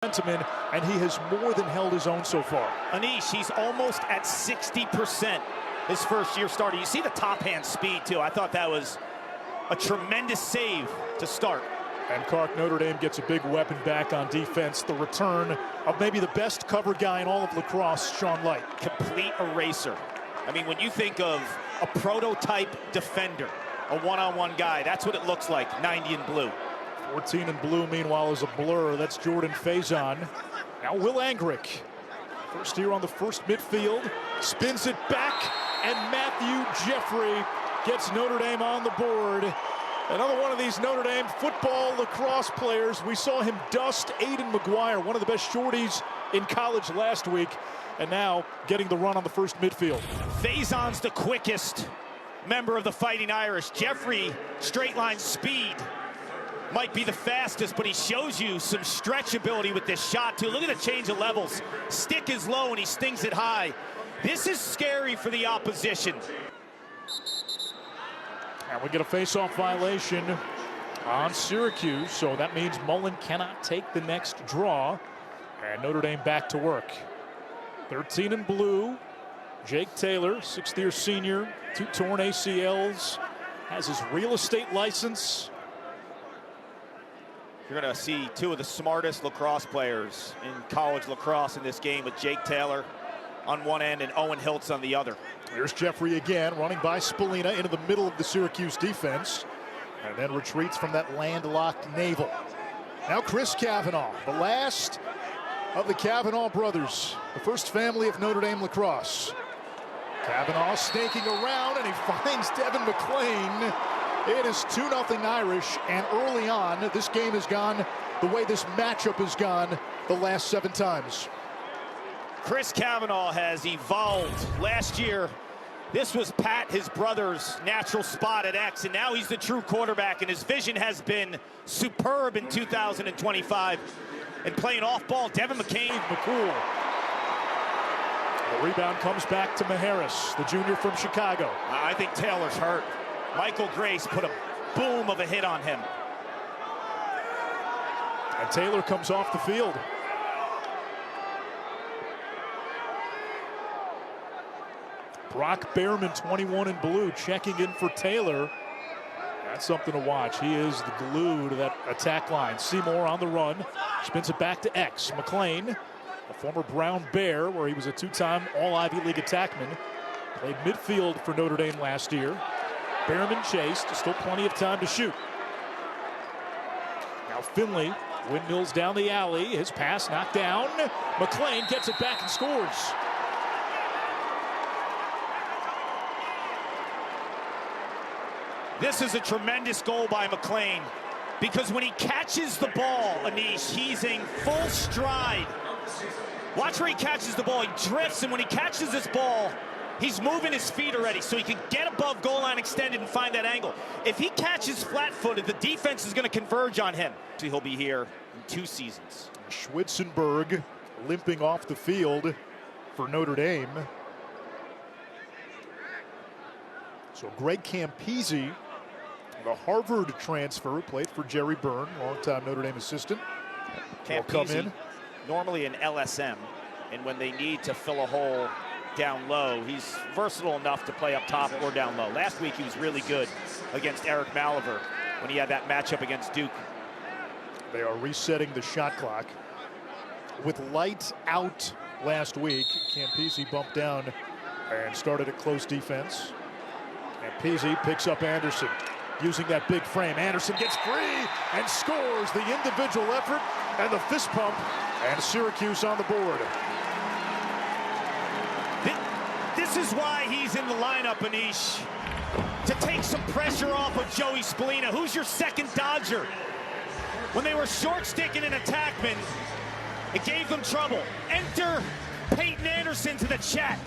Sentiment, and he has more than held his own so far. Anish, he's almost at 60% his first year starter. You see the top hand speed too. I thought that was a tremendous save to start. And Clark, Notre Dame gets a big weapon back on defense. The return of maybe the best cover guy in all of lacrosse, Sean Light. Complete eraser. I mean, when you think of a prototype defender, a one-on-one guy, that's what it looks like, 90 in blue. 14 in blue, meanwhile, is a blur. That's Jordan Faison. Now Will Angrick. First here on the first midfield. Spins it back, and Matthew Jeffrey gets Notre Dame on the board. Another one of these Notre Dame football lacrosse players. We saw him dust Aiden McGuire, one of the best shorties in college last week, and now getting the run on the first midfield. Faison's the quickest member of the Fighting Irish. Jeffrey, straight line speed. Might be the fastest, but he shows you some stretch ability with this shot too. Look at the change of levels. Stick is low and he stings it high. This is scary for the opposition. And we get a face-off violation on Syracuse, so that means Mullen cannot take the next draw. And Notre Dame back to work. 13 in blue. Jake Taylor, sixth-year senior, 2 torn ACLs, has his real estate license. You're going to see 2 of the smartest lacrosse players in college lacrosse in this game, with Jake Taylor on one end and Owen Hilts on the other. Here's Jeffrey again, running by Spelina into the middle of the Syracuse defense, and then retreats from that landlocked navel. Now Chris Cavanaugh, the last of the Cavanaugh brothers, the first family of Notre Dame lacrosse. Cavanaugh snaking around, and he finds Devin McLean. It is 2-0 Irish, and early on, this game has gone the way this matchup has gone the last 7 times. Chris Cavanaugh has evolved. Last year, this was Pat, his brother's natural spot at X, and now he's the true quarterback, and his vision has been superb in 2025. And playing off ball, Devin McCool. The rebound comes back to Maharis, the junior from Chicago. I think Taylor's hurt. Michael Grace put a boom of a hit on him. And Taylor comes off the field. Brock Behrman, 21 in blue, checking in for Taylor. That's something to watch. He is the glue to that attack line. Seymour on the run, spins it back to X. McLean, a former Brown Bear, where he was a 2-time All-Ivy League attackman. Played midfield for Notre Dame last year. Behrman chased, still plenty of time to shoot. Now Finley windmills down the alley. His pass knocked down. McLean gets it back and scores. This is a tremendous goal by McLean, because when he catches the ball, Anish, he's in full stride. Watch where he catches the ball. He drifts, and when he catches this ball, he's moving his feet already, so he can get above goal line extended and find that angle. If he catches flat-footed, the defense is going to converge on him. He'll be here in 2 seasons. Schwitzenberg limping off the field for Notre Dame. So Greg Campese, the Harvard transfer, played for Jerry Byrne, longtime Notre Dame assistant. Campese, come in. Normally an LSM, and when they need to fill a hole down low, he's versatile enough to play up top or down low. Last week he was really good against Eric Maliver when he had that matchup against Duke. They are resetting the shot clock. With Light out last week, Campese bumped down and started at close defense. Campese picks up Anderson, using that big frame. Anderson gets free and scores. The individual effort and the fist pump, and Syracuse on the board. This is why he's in the lineup, Anish, to take some pressure off of Joey Spelina. Who's your second Dodger? When they were short-sticking an attackman, it gave them trouble. Enter Peyton Anderson to the chat.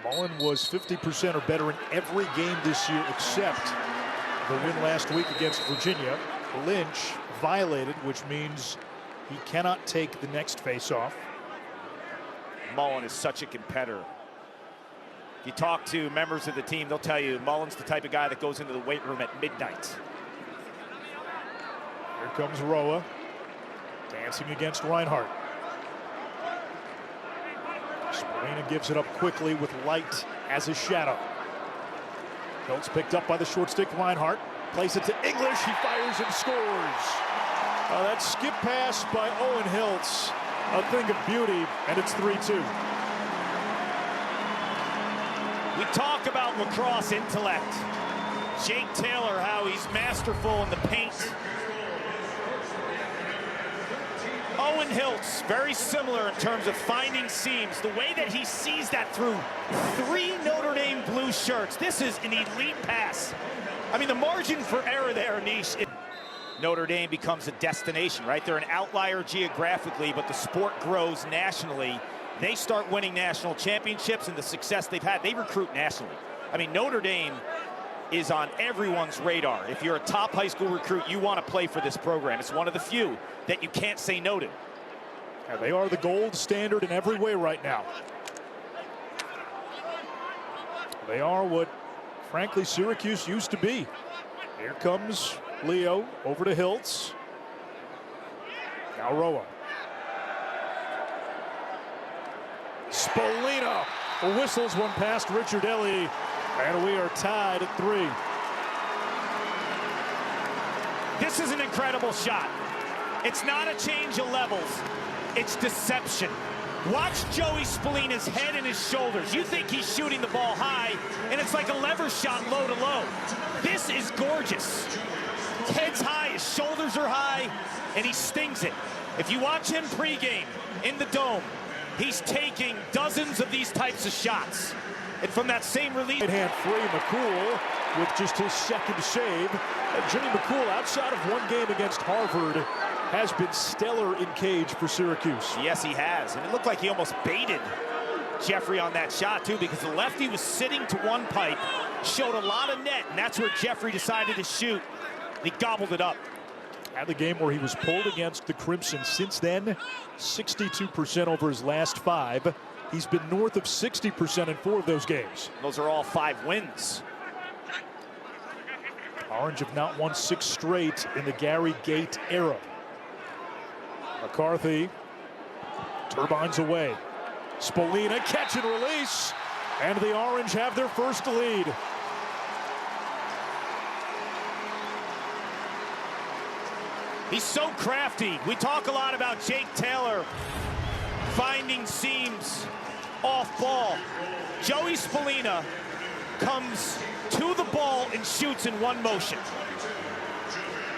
Mullen was 50% or better in every game this year except the win last week against Virginia. Lynch violated, which means he cannot take the next face-off. Mullen is such a competitor. If you talk to members of the team, they'll tell you Mullen's the type of guy that goes into the weight room at midnight. Here comes Roa, dancing against Reinhardt. Spelina gives it up quickly with Light as a shadow. Hilts picked up by the short stick. Reinhardt plays it to English. He fires and scores. That skip pass by Owen Hilts, a thing of beauty, and it's 3-2. We talk about lacrosse intellect. Jake Taylor, how he's masterful in the paint. Owen Hilts, very similar in terms of finding seams. The way that he sees that through 3 Notre Dame blue shirts. This is an elite pass. I mean, the margin for error there, Anish. Notre Dame becomes a destination, right? They're an outlier geographically, but the sport grows nationally. They start winning national championships, and the success they've had, they recruit nationally. I mean, Notre Dame is on everyone's radar. If you're a top high school recruit, you want to play for this program. It's one of the few that you can't say no to. Yeah, they are the gold standard in every way right now. They are what, frankly, Syracuse used to be. Here comes Leo over to Hilts. Now Roa. Spelina whistles one past Richard Ellie, and we are tied at 3. This is an incredible shot. It's not a change of levels. It's deception. Watch Joey Spelina's head and his shoulders. You think he's shooting the ball high, and it's like a lever shot low to low. This is gorgeous. His head's high, his shoulders are high, and he stings it. If you watch him pregame in the Dome, he's taking dozens of these types of shots. And from that same release... Right hand free, McCool with just his second save. Jimmy McCool, outside of one game against Harvard, has been stellar in cage for Syracuse. Yes, he has. And it looked like he almost baited Jeffrey on that shot, too, because the lefty was sitting to one pipe, showed a lot of net, and that's where Jeffrey decided to shoot. He gobbled it up. Had the game where he was pulled against the Crimson. Since then, 62% over his last 5. He's been north of 60% in 4 of those games. Those are all 5 wins. Orange have not won 6 straight in the Gary Gate era. McCarthy turbines away. Spelina catch and release, and the Orange have their first lead. He's so crafty. We talk a lot about Jake Taylor finding seams off ball. Joey Spelina comes to the ball and shoots in one motion.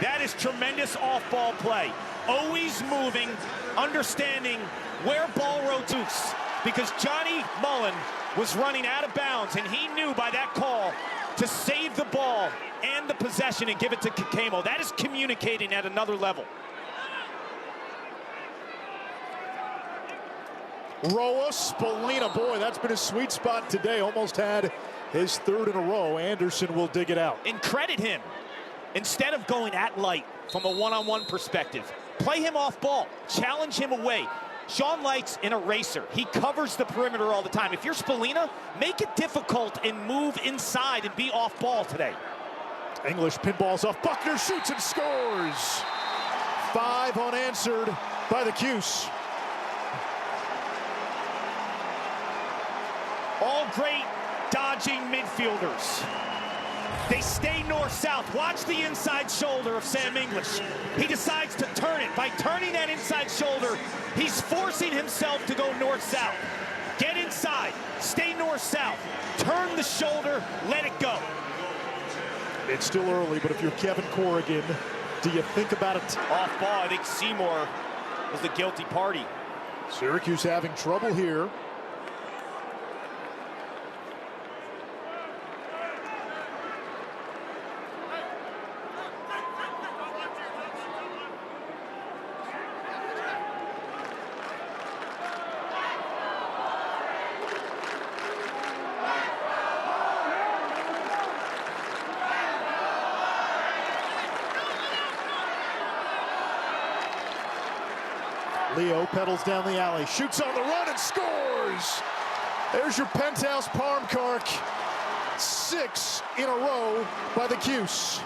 That is tremendous off-ball play. Always moving, understanding where ball rotates, because Johnny Mullen was running out of bounds, and he knew by that call to save the ball and the possession and give it to Kakemo. That is communicating at another level. Roa, Spelina, boy, that's been his sweet spot today. Almost had his 3rd in a row. Anderson will dig it out. And credit him. Instead of going at Light from a one-on-one perspective, play him off ball, challenge him away. Sean Light's an eraser. He covers the perimeter all the time. If you're Spelina, make it difficult and move inside and be off ball today. English pinballs off. Buckner shoots and scores. 5 unanswered by the Cuse. All great dodging midfielders. They stay north-south. Watch the inside shoulder of Sam English. He decides to turn it. By turning that inside shoulder, he's forcing himself to go north-south. Get inside. Stay north-south. Turn the shoulder. Let it go. It's still early, but if you're Kevin Corrigan, do you think about it? Off ball, I think Seymour was the guilty party. Syracuse having trouble here. Leo pedals down the alley, shoots on the run and scores. There's your penthouse parm cark. 6 in a row by the Cuse.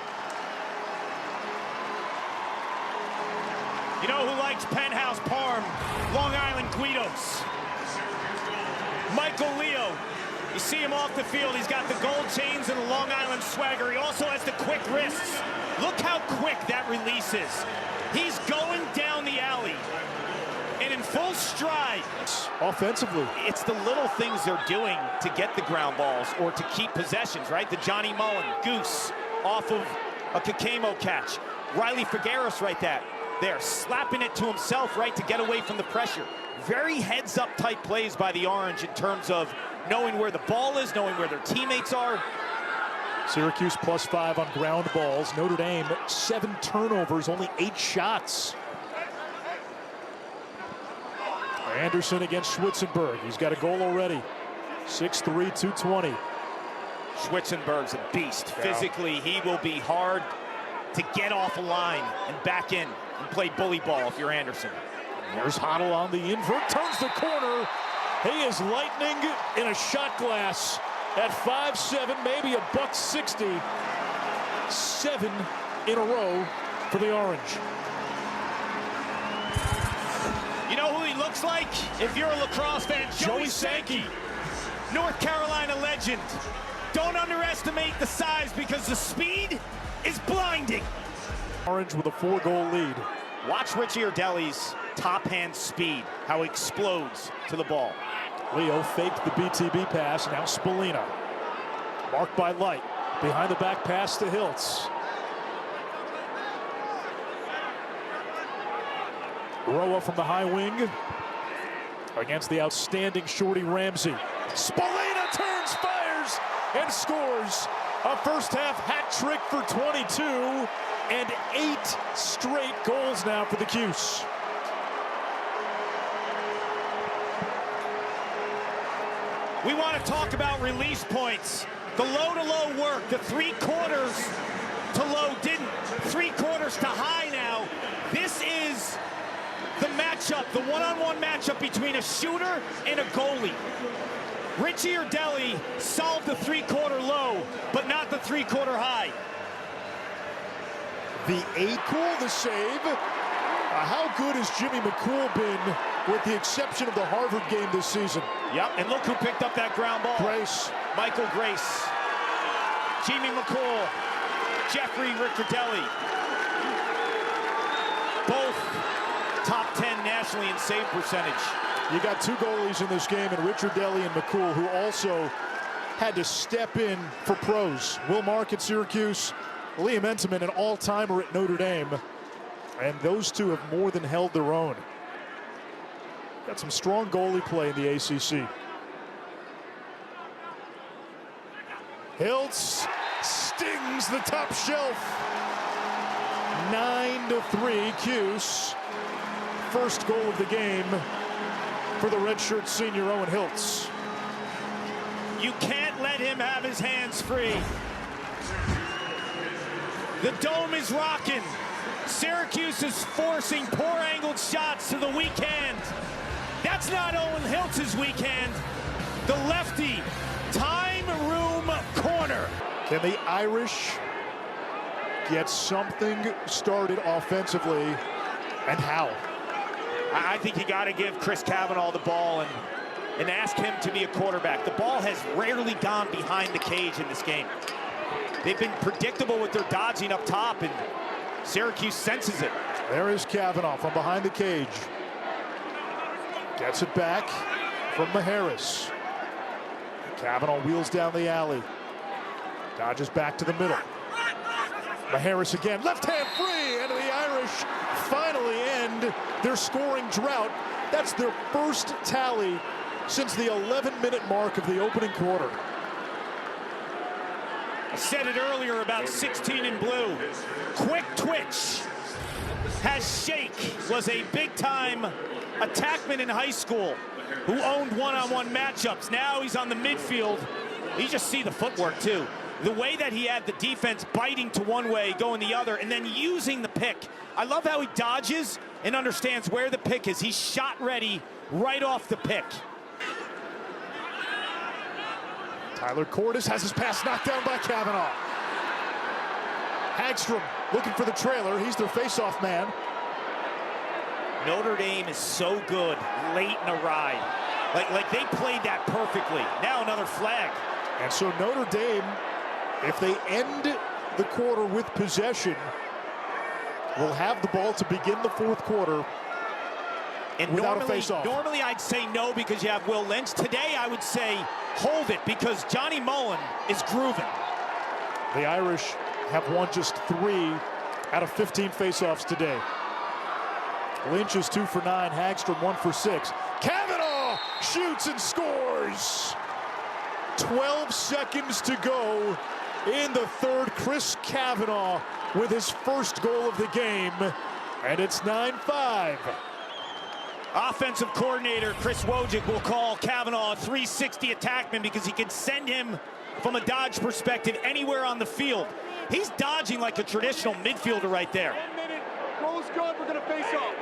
You know who likes penthouse parm? Long Island Guidos. Michael Leo. You see him off the field. He's got the gold chains and the Long Island swagger. He also has the quick wrists. Look how quick that release is. He's going down the alley and in full stride. Offensively, it's the little things they're doing to get the ground balls or to keep possessions, right? The Johnny Mullen goose off of a Kakemo catch. Riley Figueres right there, slapping it to himself, right, to get away from the pressure. Very heads-up type plays by the Orange in terms of knowing where the ball is, knowing where their teammates are. Syracuse +5 on ground balls. Notre Dame 7 turnovers, only 8 shots. Anderson against Schwitzenberg. He's got a goal already. 6'3", 220. Schwitzenberg's a beast. Physically, he will be hard to get off a line and back in and play bully ball if you're Anderson. There's Hoddle on the invert, turns the corner. He is lightning in a shot glass at 5'7", maybe $160. 7 in a row for the Orange. You know who he looks like? If you're a lacrosse fan, Joey Sankey, North Carolina legend. Don't underestimate the size because the speed is blinding. Orange with a 4-goal lead. Watch Richie Ardeli's top hand speed, how he explodes to the ball. Leo faked the BTB pass, now Spelina. Marked by Light. Behind the back pass to Hilts. Roa from the high wing against the outstanding Shorty Ramsey. Spelina turns, fires, and scores. A first-half hat trick for 22, and 8 straight goals now for the Cuse. We want to talk about release points. The low-to-low work, the 3/4 to low didn't. 3/4 to high now. This is the matchup, the one-on-one matchup between a shooter and a goalie. Richie Ardeli solved the 3/4 low, but not the 3/4 high. The 8 the save. How good has Jimmy McCool been, with the exception of the Harvard game this season? Yep, and look who picked up that ground ball. Grace. Michael Grace. Jimmy McCool. Jeffrey Riccardelli. Both top 10 nationally in save percentage. You got 2 goalies in this game, and Riccardelli and McCool, who also had to step in for pros. Will Mark at Syracuse, Liam Entenmann, an all-timer at Notre Dame. And those two have more than held their own. Got some strong goalie play in the ACC. Hilts stings the top shelf. 9-3 Cuse. First goal of the game for the redshirt senior Owen Hilts. You can't let him have his hands free. The dome is rocking. Syracuse is forcing poor angled shots to the weak hand. That's not Owen Hilts' weak hand. The lefty, time room corner. Can the Irish get something started offensively, and how? I think you got to give Chris Cavanaugh the ball and ask him to be a quarterback. The ball has rarely gone behind the cage in this game. They've been predictable with their dodging up top, and Syracuse senses it. There is Cavanaugh from behind the cage. Gets it back from Maharis. Cavanaugh wheels down the alley. Dodges back to the middle. Maharis again, left hand free, and the Irish finally end their scoring drought. That's their first tally since the 11-minute mark of the opening quarter. I said it earlier about 16 in blue. Quick twitch. Has Shake, was a big-time attackman in high school who owned one-on-one matchups. Now he's on the midfield. You just see the footwork, too. The way that he had the defense biting to one way, going the other, and then using the pick. I love how he dodges and understands where the pick is. He's shot ready right off the pick. Tyler Cordes has his pass knocked down by Kavanaugh. Hagstrom looking for the trailer. He's their face-off man. Notre Dame is so good late in a ride. Like they played that perfectly. Now another flag. And so Notre Dame, if they end the quarter with possession, will have the ball to begin the fourth quarter and without a face-off. Normally I'd say no because you have Will Lynch. Today I would say hold it because Johnny Mullen is grooving. The Irish have won just 3 out of 15 face-offs today. Lynch is 2 for 9, Hagstrom 1 for 6. Kavanaugh shoots and scores. 12 seconds to go in the third. Chris Kavanaugh with his first goal of the game, and it's 9-5. Offensive coordinator Chris Wojcik will call Kavanaugh a 360 attackman because he can send him from a dodge perspective anywhere on the field. He's dodging like a traditional midfielder right there. 1 minute, goal's good, we're gonna face off.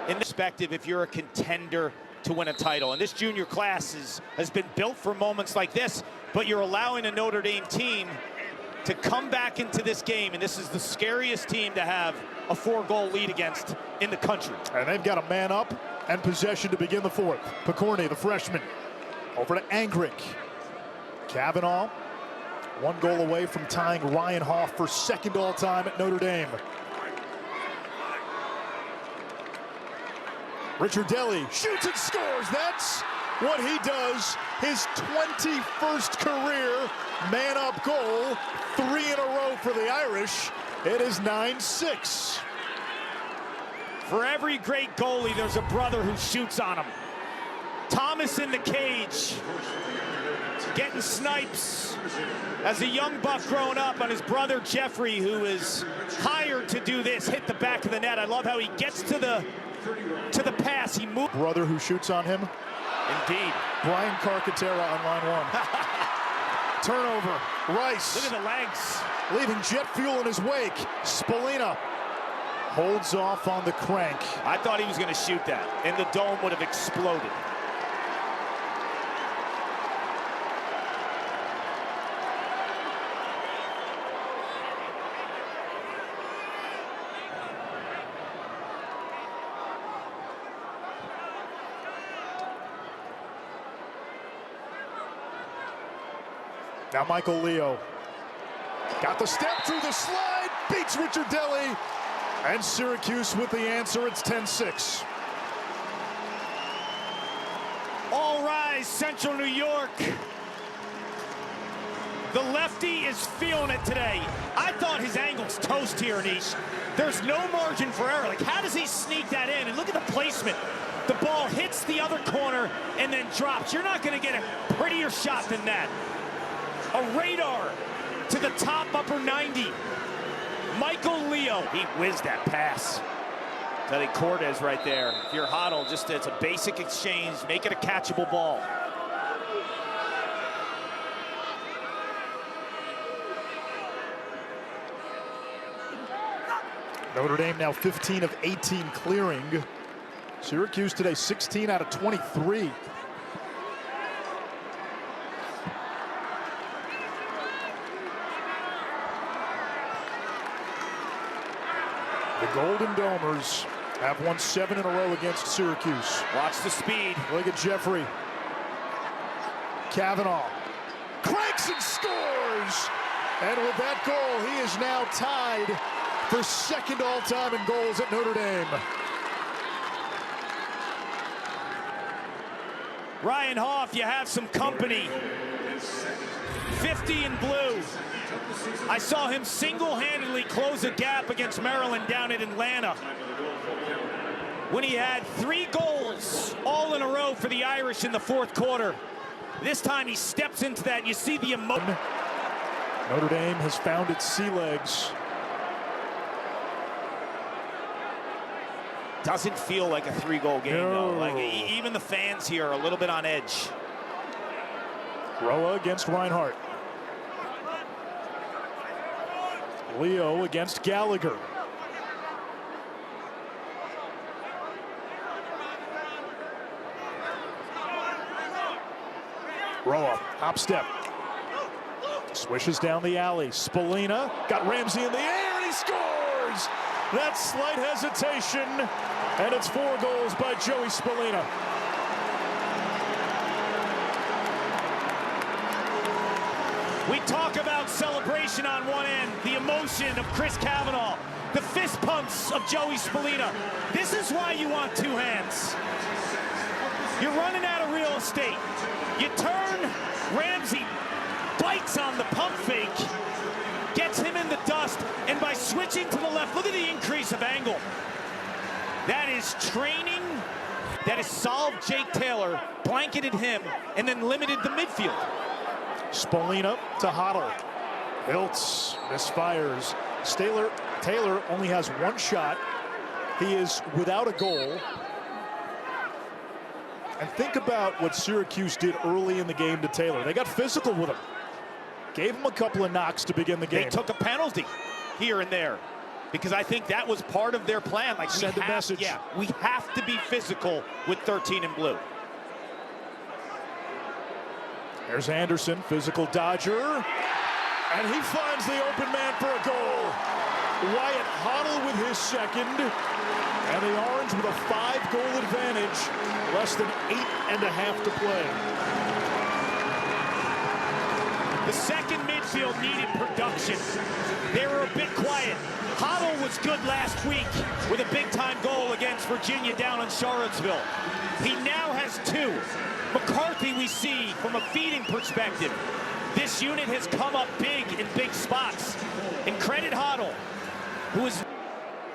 In perspective, if you're a contender to win a title, and this junior class has been built for moments like this, but you're allowing a Notre Dame team to come back into this game, and this is the scariest team to have a 4-goal lead against in the country. And they've got a man up and possession to begin the fourth. Picorni, the freshman, over to Angrick. Kavanaugh, 1 goal away from tying Ryan Hoff for second all-time at Notre Dame. Richard Deli shoots and scores. That's what he does. His 21st career man-up goal. 3 in a row for the Irish. It is 9-6. For every great goalie, there's a brother who shoots on him. Thomas in the cage, getting snipes. As a young buck growing up, on his brother Jeffrey, who is hired to do this, hit the back of the net. I love how he gets to the pass. He moves. Brother who shoots on him. Indeed. Brian Carcaterra on line 1. Turnover. Rice. Look at the legs. Leaving jet fuel in his wake. Spelina holds off on the crank. I thought he was going to shoot that, and the dome would have exploded. Now Michael Leo got the step through the slide, beats Richard Deli, and Syracuse with the answer. It's 10-6. All rise, Central New York. The lefty is feeling it today. I thought his angle's toast here, Anish. There's no margin for error. Like, how does he sneak that in? And look at the placement. The ball hits the other corner and then drops. You're not going to get a prettier shot than that. A radar to the top upper 90. Michael Leo. He whizzed that pass. Teddy Cordes right there. If you're Hoddle, just it's a basic exchange. Make it a catchable ball. Notre Dame now 15 of 18 clearing. Syracuse today 16 out of 23. The Golden Domers have won 7 in a row against Syracuse. Watch the speed. Look at Jeffrey. Kavanaugh cranks and scores. And with that goal, he is now tied for second all-time in goals at Notre Dame. Ryan Hoff, you have some company. 50 in blue. I saw him single-handedly close a gap against Maryland down in Atlanta when he had 3 goals all in a row for the Irish in the fourth quarter. This time he steps into that, and you see the emotion. Notre Dame has found its sea legs. Doesn't feel like a 3-goal game, No. though. Like, even the fans here are a little bit on edge. Roa against Reinhardt. Leo against Gallagher. Roa, hop step. Swishes down the alley. Spelina got Ramsey in the air, and he scores! That slight hesitation, and it's 4 goals by Joey Spelina. We talk about celebration on one end, the emotion of Chris Cavanaugh, the fist pumps of Joey Spelina. This is why you want 2 hands. You're running out of real estate. You turn, Ramsey bites on the pump fake, gets him in the dust, and by switching to the left, look at the increase of angle. That is training that has solved Jake Taylor, blanketed him, and then limited the midfield. Spelina to Hoddle. Hilts misfires. Taylor only has 1 shot. He is without a goal. And think about what Syracuse did early in the game to Taylor. They got physical with him. Gave him a couple of knocks to begin the game. They took a penalty here and there because I think that was part of their plan. Like, send a message. Yeah, we have to be physical with 13 in blue. There's Anderson, physical dodger, and he finds the open man for a goal. Wyatt Hoddle with his second, and the Orange with a 5-goal advantage, less than 8.5 to play. The second midfield needed production. They were a bit quiet. Hoddle was good last week with a big-time goal against Virginia down in Charlottesville. He now has 2. McCarthy, we see from a feeding perspective. This unit has come up big in big spots. And credit Hoddle, who is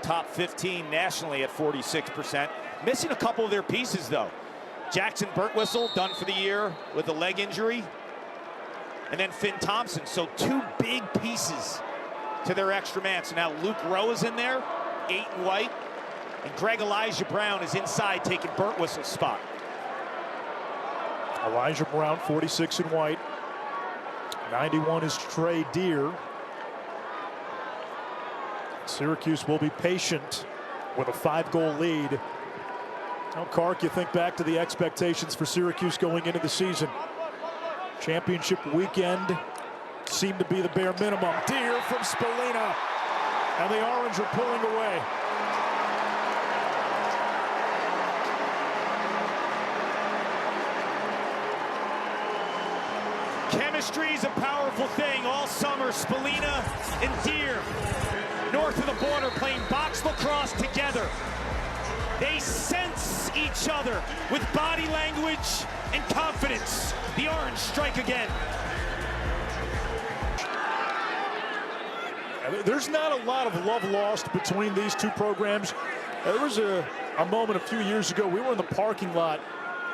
top 15 nationally at 46%. Missing a couple of their pieces, though. Jackson Birtwistle, done for the year with a leg injury. And then Finn Thompson. So 2 big pieces to their extra man. So now Luke Rowe is in there, 8 in white. And Greg Elijah Brown is inside taking Birtwistle's spot. Elijah Brown, 46 in white. 91 is Trey Deer. Syracuse will be patient with a 5-goal lead. Now, Kark, you think back to the expectations for Syracuse going into the season. Championship weekend seemed to be the bare minimum. Deer from Spelina, and the Orange are pulling away. Chemistry is a powerful thing. All summer, Spelina and Deer, north of the border, playing box lacrosse together. They sense each other with body language and confidence. The Orange strike again. There's not a lot of love lost between these 2 programs. There was a moment a few years ago. We were in the parking lot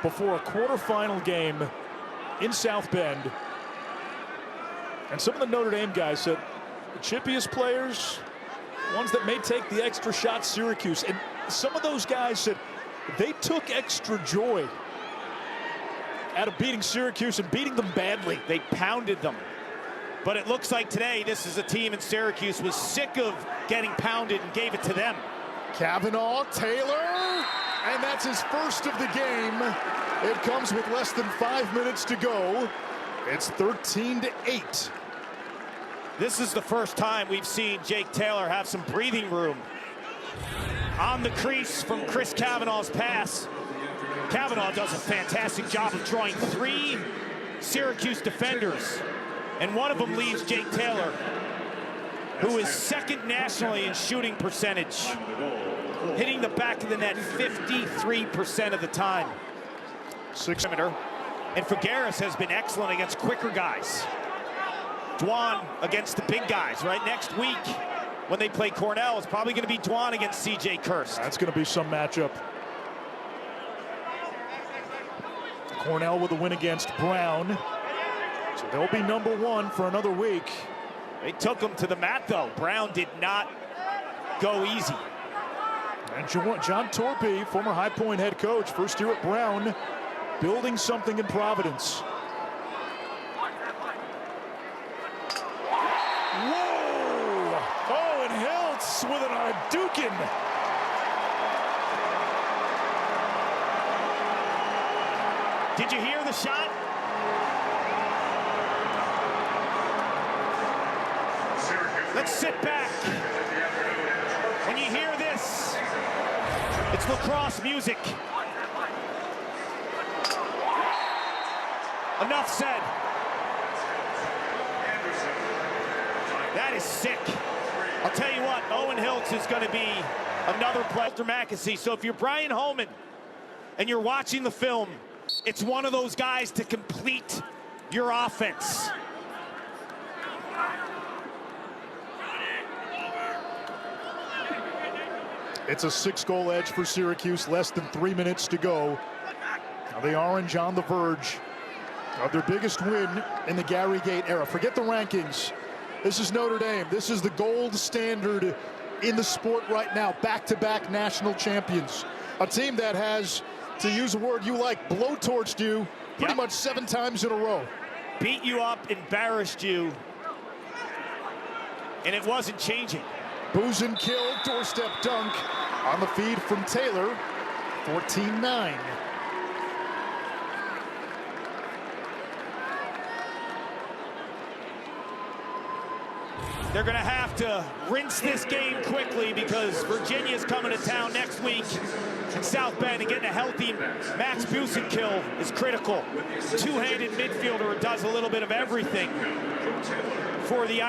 before a quarterfinal game in South Bend. And some of the Notre Dame guys said, the chippiest players, ones that may take the extra shot, Syracuse. And some of those guys said they took extra joy out of beating Syracuse and beating them badly. They pounded them. But it looks like today this is a team in Syracuse was sick of getting pounded and gave it to them. Cavanaugh, Taylor, and that's his first of the game. It comes with less than 5 minutes to go. It's 13-8. This is the first time we've seen Jake Taylor have some breathing room. On the crease from Chris Cavanaugh's pass. Cavanaugh does a fantastic job of drawing 3 Syracuse defenders. And one of them leaves Jake Taylor, who is second nationally in shooting percentage. Hitting the back of the net 53% of the time. 6-meter. And Figueres has been excellent against quicker guys. Dwan against the big guys, right? Next week, when they play Cornell, it's probably going to be Dwan against C.J. Kirst. That's going to be some matchup. Cornell with a win against Brown. So they'll be number 1 for another week. They took him to the mat, though. Brown did not go easy. And John Torpy, former High Point head coach, first year at Brown, building something in Providence. Whoa! Oh, and Hilts with an Ardukin. Did you hear the shot? Let's sit back. When you hear this, it's lacrosse music. Enough said. That is sick. I'll tell you what, Owen Hilts is going to be another player. Mackesy. So if you're Brian Holman and you're watching the film, it's one of those guys to complete your offense. It's a 6-goal edge for Syracuse, less than 3 minutes to go. Now the Orange on the verge of their biggest win in the Gary Gate era. Forget the rankings. This is Notre Dame. This is the gold standard in the sport right now. Back-to-back national champions. A team that has, to use a word you like, blowtorched you pretty much 7 times in a row. Beat you up, embarrassed you, and it wasn't changing. Booze and kill, doorstep dunk on the feed from Taylor, 14-9. They're going to have to rinse this game quickly because Virginia's coming to town next week in South Bend, and getting a healthy Max Busenkill is critical. Two-handed midfielder who does a little bit of everything for the